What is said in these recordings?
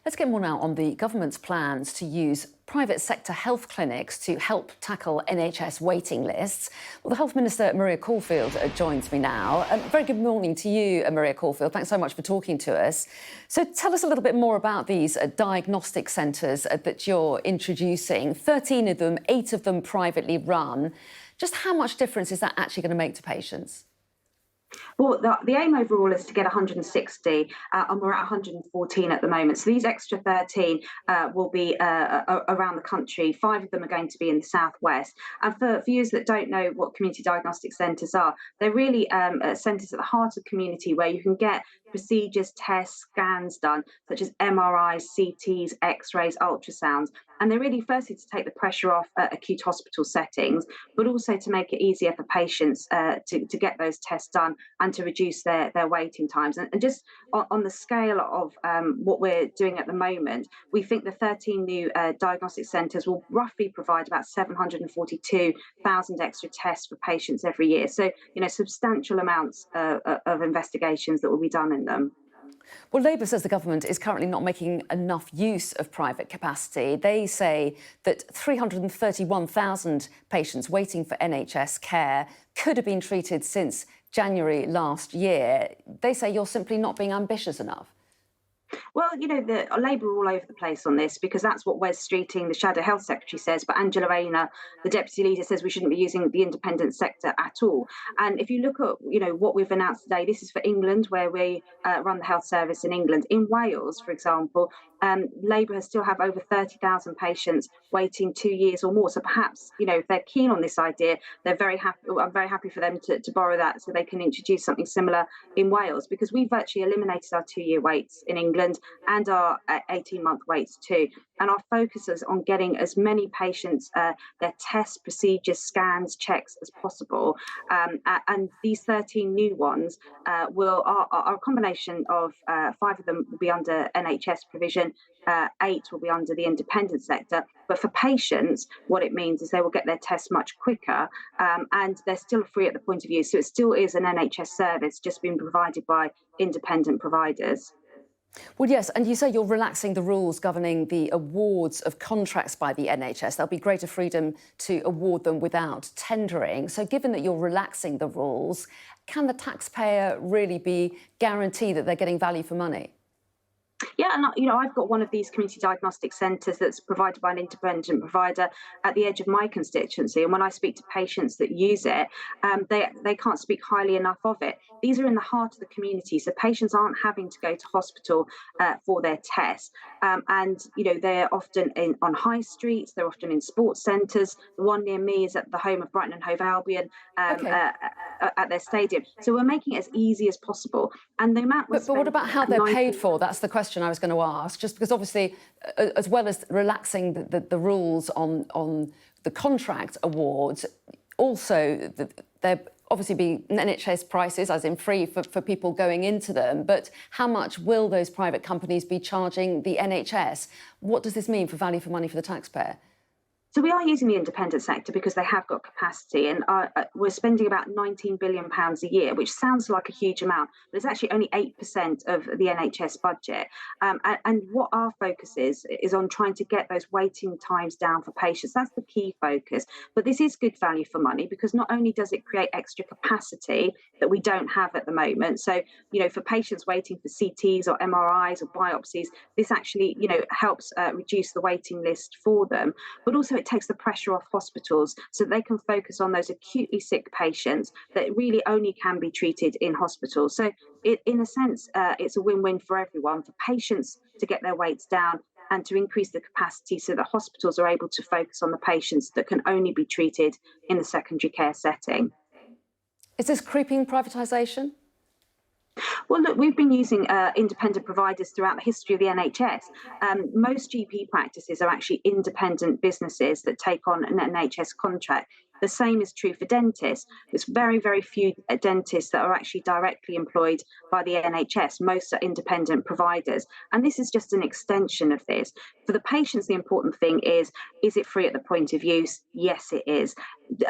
Let's get more now on the government's plans to use private sector health clinics to help tackle NHS waiting lists. Well, the Health Minister, Maria Caulfield, joins me now. Very good morning to you, Maria Caulfield. Thanks so much for talking to us. So tell us a little bit more about these diagnostic centres that you're introducing. 13 of them, 8 of them privately run. Just how much difference is that actually going to make to patients? Well, the aim overall is to get 160, and we're at 114 at the moment. So these extra 13 will be around the country. 5 of them are going to be in the southwest. And for viewers that don't know what community diagnostic centres are, they're really centres at the heart of the community where you can get procedures, tests, scans done, such as MRIs, CTs, X-rays, ultrasounds. And they're really firstly to take the pressure off acute hospital settings, but also to make it easier for patients to get those tests done and to reduce their waiting times. And just on the scale of what we're doing at the moment, we think the 13 new diagnostic centres will roughly provide about 742,000 extra tests for patients every year. So, substantial amounts of investigations that will be done in them. Well, Labour says the government is currently not making enough use of private capacity. They say that 331,000 patients waiting for NHS care could have been treated since January last year. They say you're simply not being ambitious enough. Well, the Labour are all over the place on this because that's what Wes Streeting, the Shadow Health Secretary, says. But Angela Rayner, the Deputy Leader, says we shouldn't be using the independent sector at all. And if you look at, what we've announced today, this is for England, where we run the health service in England. In Wales, for example, Labour still have over 30,000 patients waiting 2 years or more. So perhaps, if they're keen on this idea, they're very happy. I'm very happy for them to borrow that so they can introduce something similar in Wales, because we've virtually eliminated our 2-year waits in England and our 18-month waits too. And our focus is on getting as many patients their tests, procedures, scans, checks as possible. And these 13 new ones are a combination of 5 of them will be under NHS provision, 8 will be under the independent sector. But for patients, what it means is they will get their tests much quicker, and they're still free at the point of use. So it still is an NHS service, just being provided by independent providers. Well, yes, and you say you're relaxing the rules governing the awards of contracts by the NHS. There'll be greater freedom to award them without tendering. So given that you're relaxing the rules, can the taxpayer really be guaranteed that they're getting value for money? Yeah, and I've got one of these community diagnostic centres that's provided by an independent provider at the edge of my constituency. And when I speak to patients that use it, they can't speak highly enough of it. These are in the heart of the community, so patients aren't having to go to hospital for their tests. And they're often on high streets, they're often in sports centres. The one near me is at the home of Brighton and Hove Albion at their stadium. So we're making it as easy as possible. And the amount. But what about how they're paid for? That's the question I was going to ask, just because obviously, as well as relaxing the rules on the contract awards, also there obviously be NHS prices, as in free for people going into them. But how much will those private companies be charging the NHS? What does this mean for value for money for the taxpayer? So we are using the independent sector because they have got capacity, and we're spending about £19 billion a year, which sounds like a huge amount, but it's actually only 8% of the NHS budget. And what our focus is on trying to get those waiting times down for patients. That's the key focus. But this is good value for money because not only does it create extra capacity that we don't have at the moment. So, for patients waiting for CTs or MRIs or biopsies, this actually, helps reduce the waiting list for them. But also it takes the pressure off hospitals so they can focus on those acutely sick patients that really only can be treated in hospitals. So in a sense, it's a win-win for everyone, for patients to get their waits down and to increase the capacity so that hospitals are able to focus on the patients that can only be treated in the secondary care setting. Is this creeping privatisation? Well, look, we've been using independent providers throughout the history of the NHS. Most GP practices are actually independent businesses that take on an NHS contract. The same is true for dentists. There's very, very few dentists that are actually directly employed by the NHS. Most are independent providers. And this is just an extension of this. For the patients, the important thing is it free at the point of use? Yes, it is.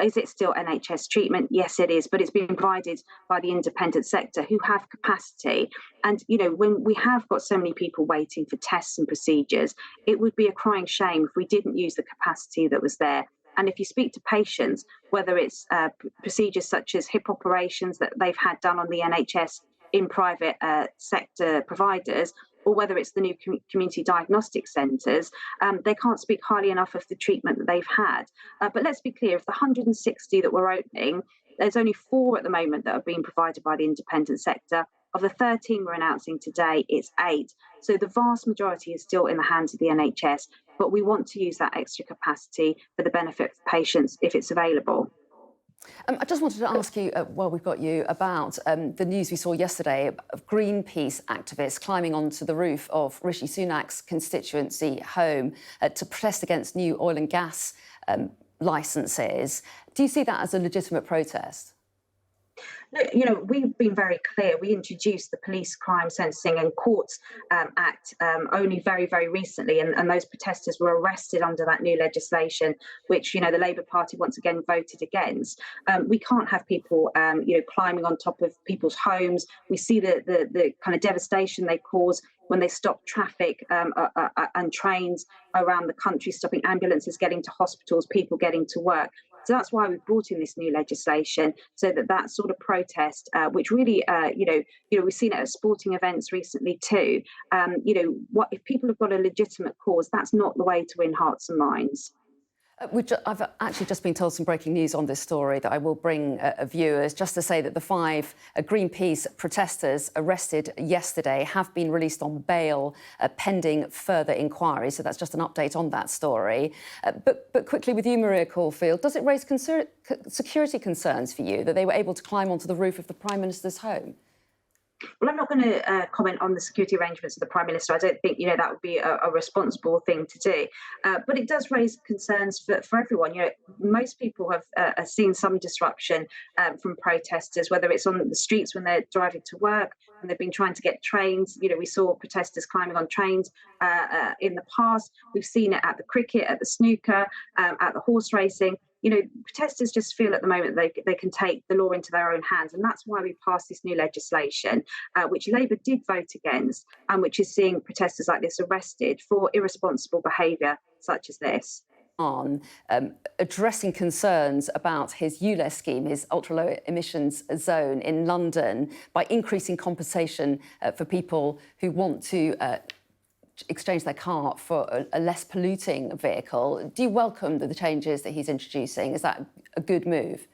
Is it still NHS treatment? Yes, it is. But it's being provided by the independent sector who have capacity. And, when we have got so many people waiting for tests and procedures, it would be a crying shame if we didn't use the capacity that was there. And if you speak to patients, whether it's procedures such as hip operations that they've had done on the NHS in private sector providers, or whether it's the new community diagnostic centres, they can't speak highly enough of the treatment that they've had. But let's be clear, of the 160 that we're opening, there's only 4 at the moment that are being provided by the independent sector. Of the 13 we're announcing today, it's 8. So the vast majority is still in the hands of the NHS, but we want to use that extra capacity for the benefit of patients if it's available. I just wanted to ask you, while we've got you, about the news we saw yesterday of Greenpeace activists climbing onto the roof of Rishi Sunak's constituency home to protest against new oil and gas licences. Do you see that as a legitimate protest? We've been very clear. We introduced the Police Crime Sentencing and Courts Act only very, very recently, and those protesters were arrested under that new legislation, which the Labour Party once again voted against. We can't have people, climbing on top of people's homes. We see the kind of devastation they cause when they stop traffic and trains around the country, stopping ambulances getting to hospitals, people getting to work. So that's why we brought in this new legislation, so that sort of protest, which really, we've seen it at sporting events recently too. What if people have got a legitimate cause? That's not the way to win hearts and minds. I've actually just been told some breaking news on this story that I will bring viewers, just to say that the 5 Greenpeace protesters arrested yesterday have been released on bail pending further inquiry. So that's just an update on that story. But quickly with you, Maria Caulfield, does it raise security concerns for you that they were able to climb onto the roof of the Prime Minister's home? Well, I'm not going to comment on the security arrangements of the Prime Minister. I don't think that would be a responsible thing to do. But it does raise concerns for everyone. Most people have seen some disruption from protesters, whether it's on the streets when they're driving to work, when they've been trying to get trains. We saw protesters climbing on trains in the past. We've seen it at the cricket, at the snooker, at the horse racing. Protesters just feel at the moment they can take the law into their own hands. And that's why we passed this new legislation, which Labour did vote against, and which is seeing protesters like this arrested for irresponsible behaviour such as this. On addressing concerns about his ULEZ scheme, his ultra-low emissions zone in London, by increasing compensation for people who want to exchange their car for a less polluting vehicle. Do you welcome the changes that he's introducing? Is that a good move?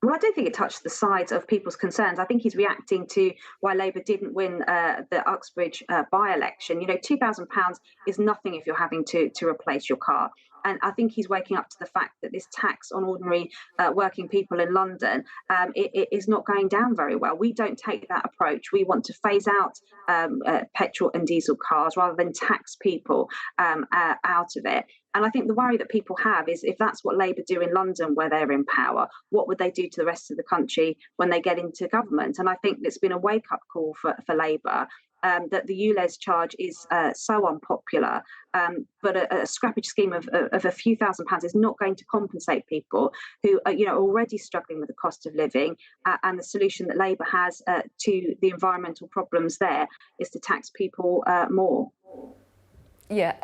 Well, I don't think it touched the sides of people's concerns. I think he's reacting to why Labour didn't win the Uxbridge by-election. £2,000 is nothing if you're having to replace your car. And I think he's waking up to the fact that this tax on ordinary working people in London it is not going down very well. We don't take that approach. We want to phase out petrol and diesel cars rather than tax people out of it. And I think the worry that people have is, if that's what Labour do in London where they're in power, what would they do to the rest of the country when they get into government? And I think it's been a wake-up call for Labour. That the ULEZ charge is so unpopular, but a scrappage scheme of a few £1,000s is not going to compensate people who are already struggling with the cost of living. And the solution that Labour has to the environmental problems there is to tax people more. Yeah.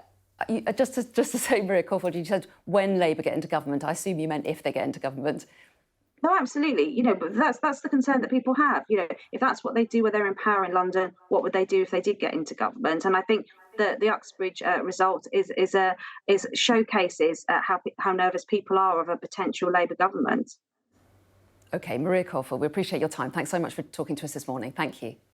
Just to say, Maria Caulfield, you said when Labour get into government. I assume you meant if they get into government. No, absolutely. But that's the concern that people have. If that's what they do when they're in power in London, what would they do if they did get into government? And I think the Uxbridge result showcases how nervous people are of a potential Labour government. OK, Maria Caulfield, we appreciate your time. Thanks so much for talking to us this morning. Thank you.